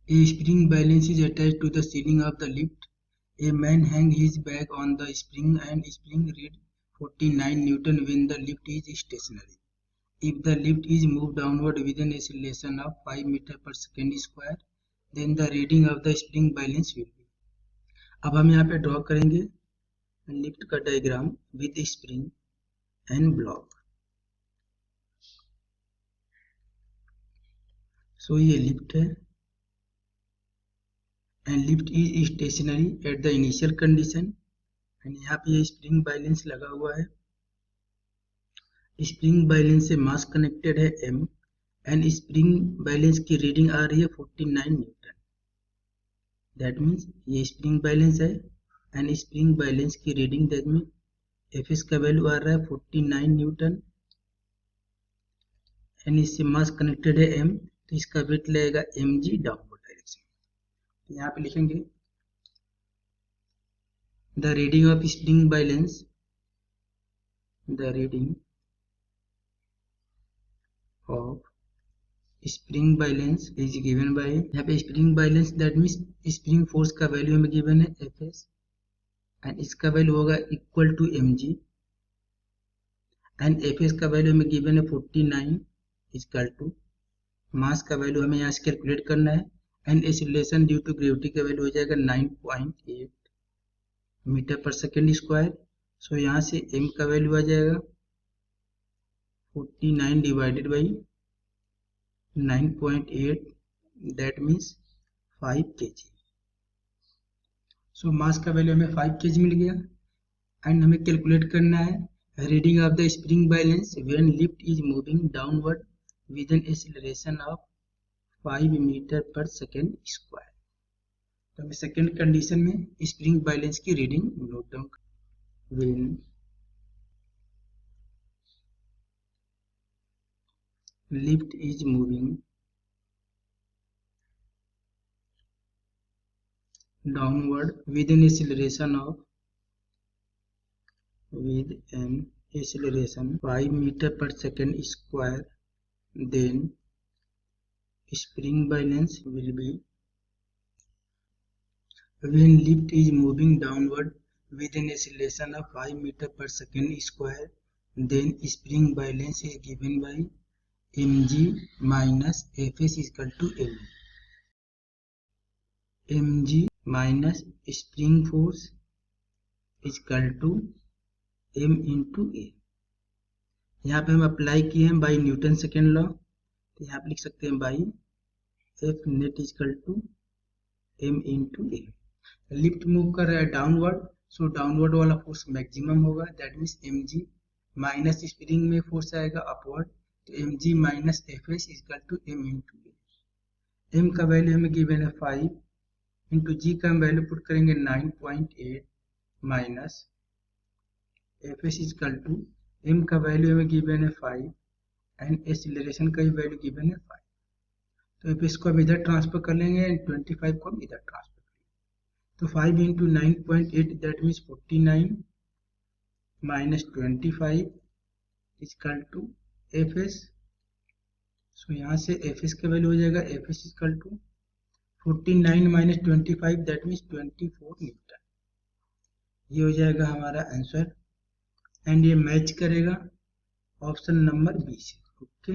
A spring balance is attached to the ceiling of the lift. A man hangs his bag on the spring and spring read 49 Newton when the lift is stationary. If the lift is moved downward with an acceleration of 5 metre per second square, then the reading of the spring balance will be. अब हम यहाँ पे draw करेंगे lift का diagram with spring and block. So ये lift है and lift is stationary at the initial condition and यहाँ पे ये स्प्रिंग बैलेंस लगा हुआ है. स्प्रिंग बैलेंस से मास कनेक्टेड है m एंड स्प्रिंग बैलेंस की रीडिंग आ रही है 49 न्यूटन. दैट मीन्स ये स्प्रिंग बैलेंस है एंड स्प्रिंग बैलेंस की रीडिंग दैट मीन एफएस का वैल्यू आ रहा है 49 न्यूटन एंड इससे मास कनेक्टेड है m, तो इसका वेट लगेगा mg डाउनवर्ड डायरेक्शन. यहाँ पे लिखेंगे the reading of spring balance, the reading of spring balance is given by, यहाँ पे spring balance that means spring force का वैल्यू हमें गिवन है Fs एंड इसका वैल्यू होगा equal to mg and Fs का वैल्यू हमें गिवन है 49 इक्वल टू मास का वैल्यू हमें यहाँ से कैलकुलेट करना है and acceleration due to gravity का वैल्यू हो जाएगा 9.8 मीटर पर सेकेंड स्क्वायर. सो यहाँ से m का वैल्यू आ जाएगा 49 divided by 9.8 that means 5 kg. सो मास का वैल्यू हमें 5 kg मिल गया एंड हमें कैलकुलेट करना है reading of the spring balance when lift is moving downward with an acceleration of 5 metre per second square. तो हमें सेकेंड कंडीशन में स्प्रिंग बैलेंस की reading note down. When lift is moving downward with an acceleration 5 meter per second square, then spring balance will be, when lift is moving downward with an acceleration of 5 meter per second square, then spring balance is given by mg minus fs is equal to m. mg minus spring force is equal to m into a. यहाँ पे हम apply किए हैं by Newton second law, तो यहाँ पे लिख सकते हैं by F net is equal to m into a. Lift move कर रहा है डाउनवर्ड, सो डाउनवर्ड वाला फोर्स मैक्सिमम होगा that means mg minus spring में फोर्स आएगा अपवर्ड, तो mg minus fs is equal to m into a. m का value हमें गिवन है 5 इंटू जी का हम वैल्यू पुट करेंगे 9.8 minus fs is equal to m का वैल्यू हमें गिवन है 5 एंड एक्सीलरेशन का भी वैल्यू गिवन है 5. तो fs को हम इधर ट्रांसफर कर लेंगे एंड 25 को हम इधर ट्रांसफर करेंगे. तो 5 into 9.8 that means 49 minus 25 is equal to fs. So यहाँ से fs का वैल्यू हो जाएगा fs is equal to 49 minus 25 that means 24 newton. ये हो जाएगा हमारा आंसर एंड ये मैच करेगा ऑप्शन नंबर बी से. ओके.